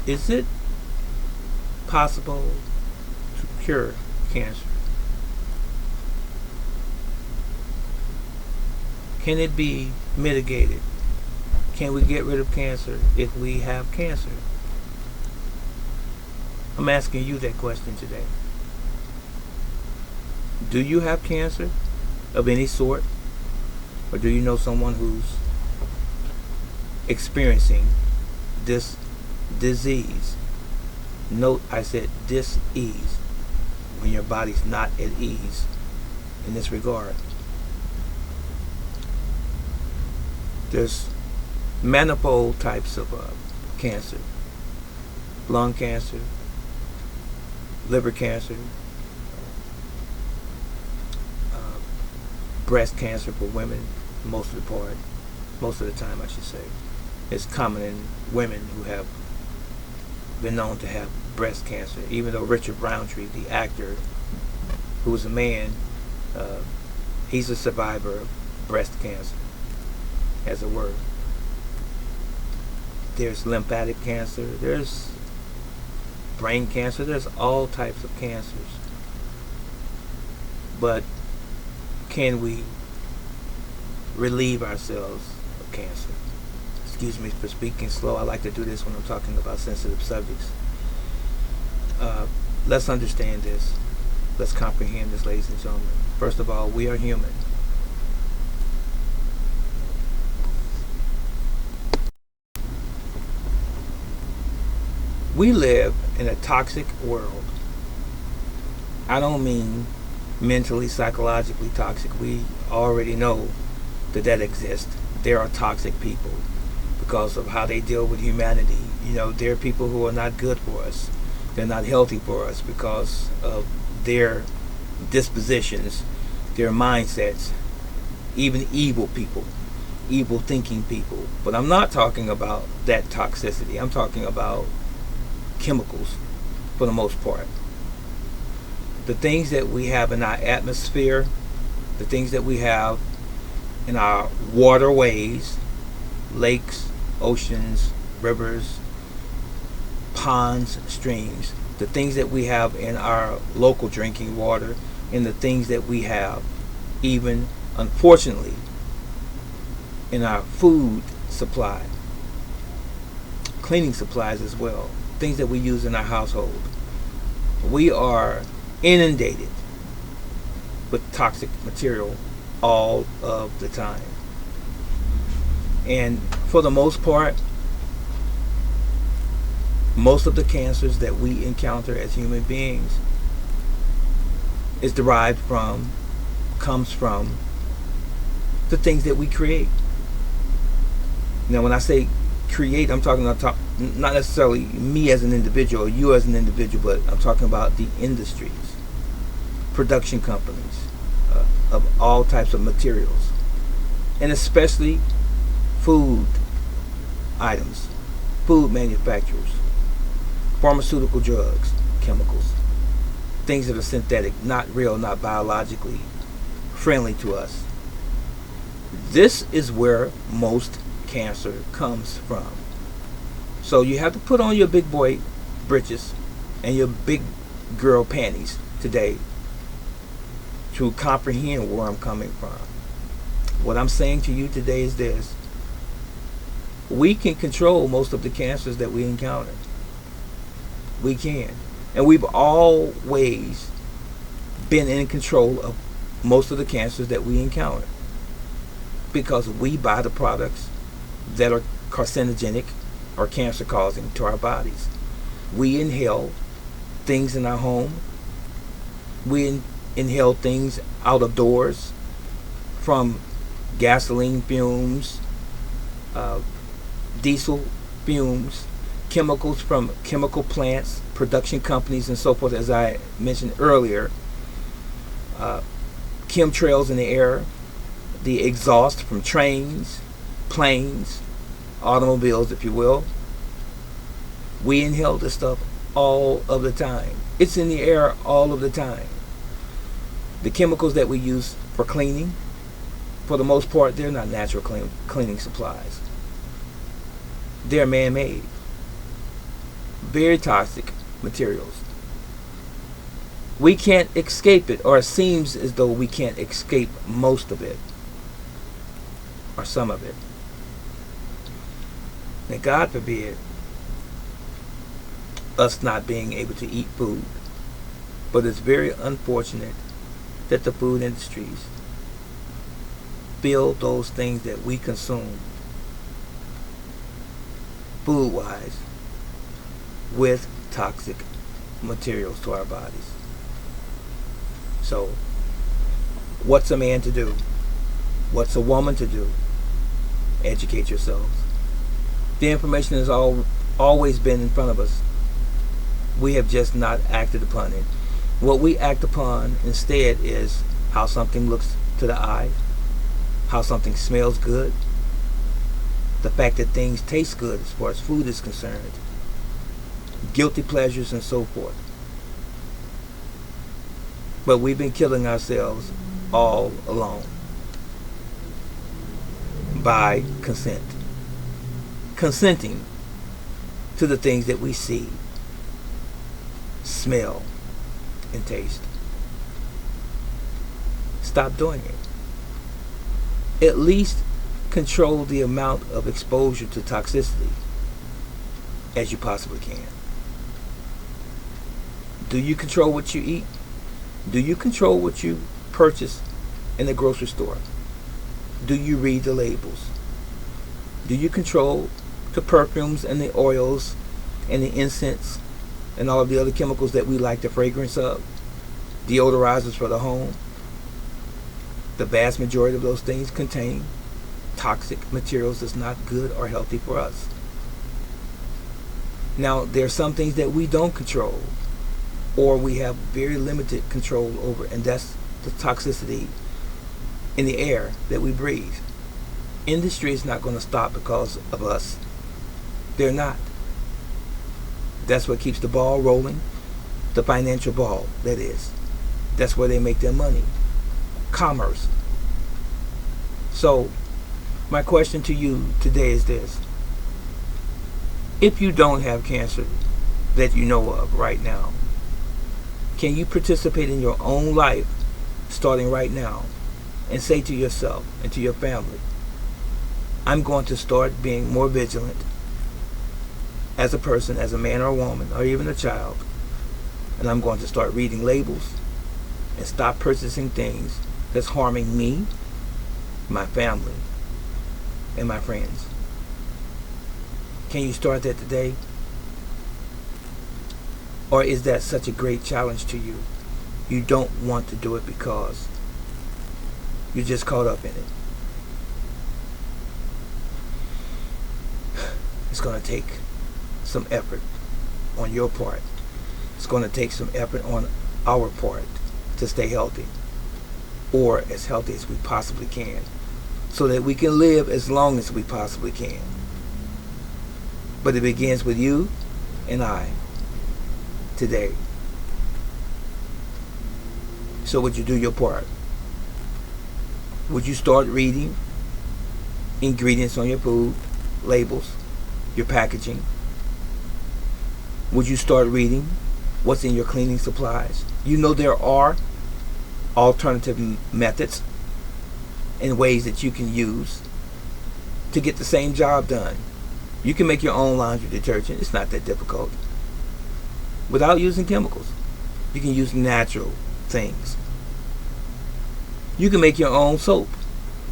Is it possible to cure cancer? Can it be mitigated? Can we get rid of cancer if we have cancer? I'm asking you that question today. Do you have cancer of any sort? Or do you know someone who's experiencing this disease? Note I said dis-ease, when your body's not at ease in this regard. There's manifold types of cancer. Lung cancer, liver cancer, breast cancer for women, most of the time I should say. It's common in women who have been known to have breast cancer, even though Richard Roundtree, the actor, who was a man, he's a survivor of breast cancer, as a word. There's lymphatic cancer, there's brain cancer, there's all types of cancers. But can we relieve ourselves of cancer? Excuse me for speaking slow. I like to do this when I'm talking about sensitive subjects. Let's understand this. Let's comprehend this, ladies and gentlemen. First of all, we are human. We live in a toxic world. I don't mean mentally, psychologically toxic. We already know that exists. There are toxic people because of how they deal with humanity. There are people who are not good for us. They're not healthy for us because of their dispositions, their mindsets, even evil people, evil thinking people. But I'm not talking about that toxicity. I'm talking about chemicals for the most part. The things that we have in our atmosphere, the things that we have in our waterways, lakes, oceans, rivers, ponds, streams, the things that we have in our local drinking water, and the things that we have, even unfortunately, in our food supply, cleaning supplies as well, things that we use in our household. We are inundated with toxic material all of the time. And for the most part, most of the cancers that we encounter as human beings comes from the things that we create. Now, when I say create, I'm talking about not necessarily me as an individual or you as an individual, but I'm talking about the industries, production companies of all types of materials, and especially food items, food manufacturers, pharmaceutical drugs, chemicals, things that are synthetic, not real, not biologically friendly to us. This is where most cancer comes from. So you have to put on your big boy britches and your big girl panties today to comprehend where I'm coming from. What I'm saying to you today is this: we can control most of the cancers that we encounter. We can. And we've always been in control of most of the cancers that we encounter because we buy the products that are carcinogenic or cancer causing to our bodies. We inhale things in our home. We inhale things out of doors, from gasoline fumes, diesel fumes, chemicals from chemical plants, production companies, and so forth. As I mentioned earlier, chemtrails in the air, the exhaust from trains, planes, automobiles, if you will. We inhale this stuff all of the time. It's in the air all of the time. The chemicals that we use for cleaning, for the most part, they're not natural cleaning supplies. They're man-made. very toxic materials. We can't escape it, or it seems as though we can't escape most of it, or some of it. And God forbid us not being able to eat food. But it's very unfortunate that the food industries fill those things that we consume food-wise with toxic materials to our bodies. So, what's a man to do? What's a woman to do? Educate yourselves. The information has always been in front of us. We have just not acted upon it. What we act upon instead is how something looks to the eye, how something smells good, the fact that things taste good as far as food is concerned, guilty pleasures and so forth. But we've been killing ourselves all along by consent. Consenting to the things that we see, smell, and taste. Stop doing it. At least control the amount of exposure to toxicity as you possibly can. Do you control what you eat? Do you control what you purchase in the grocery store? Do you read the labels? Do you control the perfumes and the oils and the incense and all of the other chemicals that we like the fragrance of? Deodorizers for the home. The vast majority of those things contain toxic materials that's not good or healthy for us. Now, there are some things that we don't control, or we have very limited control over, and that's the toxicity in the air that we breathe. Industry is not going to stop because of us. They're not. That's what keeps the ball rolling, the financial ball, that is. That's where they make their money. Commerce. So, my question to you today is this. If you don't have cancer that you know of right now, can you participate in your own life starting right now and say to yourself and to your family, I'm going to start being more vigilant as a person, as a man or a woman, or even a child, and I'm going to start reading labels and stop purchasing things that's harming me, my family, and my friends. Can you start that today? Or is that such a great challenge to you? You don't want to do it because you're just caught up in it. It's going to take some effort on your part. It's going to take some effort on our part to stay healthy, or as healthy as we possibly can, so that we can live as long as we possibly can. But it begins with you and I today. So would you do your part? Would you start reading ingredients on your food, labels, your packaging? Would you start reading what's in your cleaning supplies? You know there are alternative methods and ways that you can use to get the same job done. You can make your own laundry detergent. It's not that difficult. Without using chemicals. You can use natural things. You can make your own soap.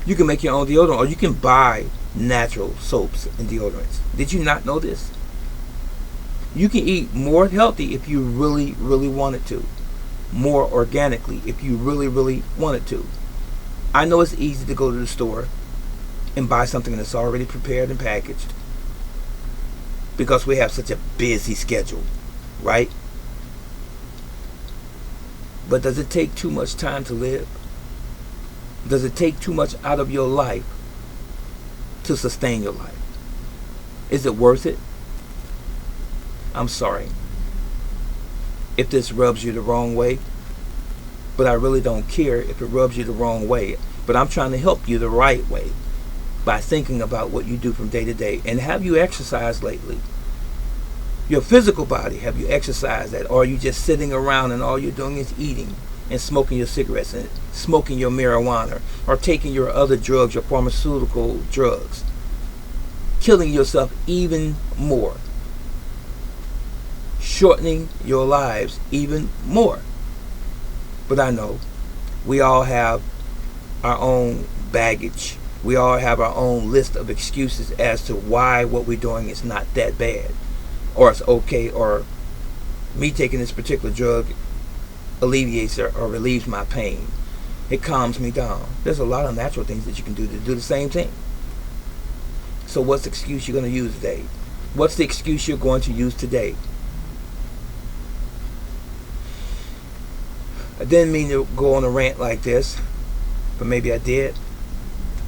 You can make your own deodorant, or you can buy natural soaps and deodorants. Did you not know this? You can eat more healthy if you really, really wanted to. More organically if you really, really wanted to. I know it's easy to go to the store and buy something that's already prepared and packaged because we have such a busy schedule, right? But does it take too much time to live? Does it take too much out of your life to sustain your life? Is it worth it? I'm sorry if this rubs you the wrong way, but I really don't care if it rubs you the wrong way. But I'm trying to help you the right way by thinking about what you do from day to day. And have you exercised lately? Your physical body, have you exercised that? Or are you just sitting around and all you're doing is eating and smoking your cigarettes and smoking your marijuana or taking your other drugs, your pharmaceutical drugs, killing yourself even more, shortening your lives even more? But I know we all have our own baggage. We all have our own list of excuses as to why what we're doing is not that bad, or it's okay, or me taking this particular drug alleviates or relieves my pain. It calms me down. There's a lot of natural things that you can do to do the same thing. So what's the excuse you're going to use today? What's the excuse you're going to use today? I didn't mean to go on a rant like this, but maybe I did.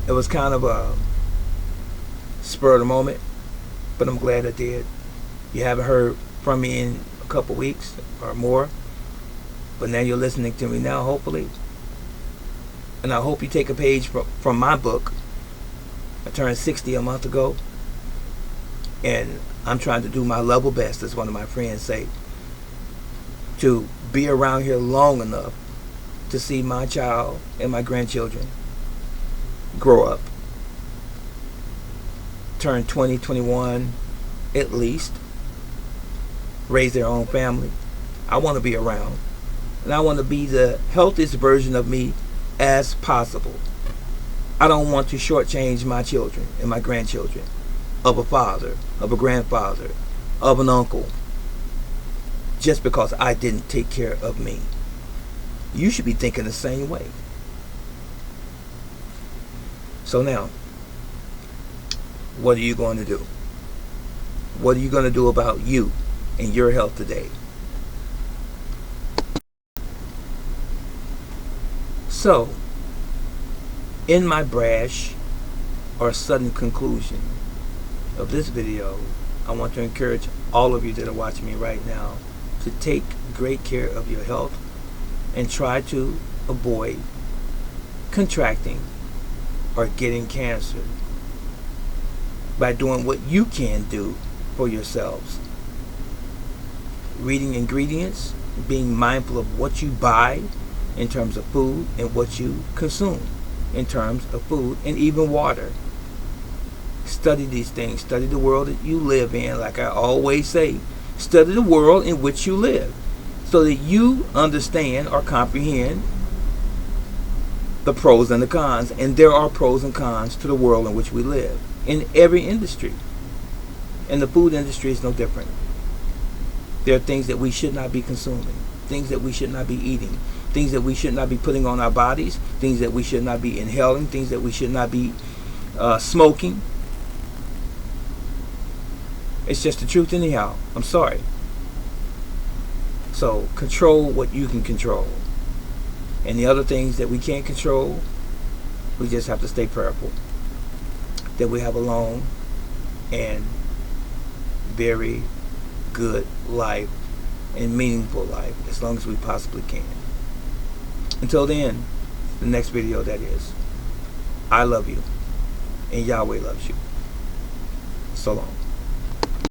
It was kind of a spur of the moment, but I'm glad I did. You haven't heard from me in a couple weeks or more, but now you're listening to me now, hopefully. And I hope you take a page from my book. I turned 60 a month ago, and I'm trying to do my level best, as one of my friends say, to be around here long enough to see my child and my grandchildren grow up, turn 20, 21 at least, raise their own family. I want to be around, and I want to be the healthiest version of me as possible. I don't want to shortchange my children and my grandchildren of a father, of a grandfather, of an uncle, just because I didn't take care of me. You should be thinking the same way. So now, what are you going to do? What are you going to do about you and your health today? So, in my brash or sudden conclusion of this video, I want to encourage all of you that are watching me right now to take great care of your health and try to avoid contracting or getting cancer by doing what you can do for yourselves. Reading ingredients, being mindful of what you buy in terms of food and what you consume in terms of food and even water. Study these things. Study the world that you live in. Like I always say, study the world in which you live so that you understand or comprehend the pros and the cons. And there are pros and cons to the world in which we live in every industry. And the food industry is no different. There are things that we should not be consuming, things that we should not be eating, things that we should not be putting on our bodies, things that we should not be inhaling, things that we should not be smoking. It's just the truth anyhow. I'm sorry. So control what you can control. And the other things that we can't control, we just have to stay prayerful that we have a long and very good life and meaningful life as long as we possibly can. Until then, the next video that is. I love you and Yahweh loves you. So long.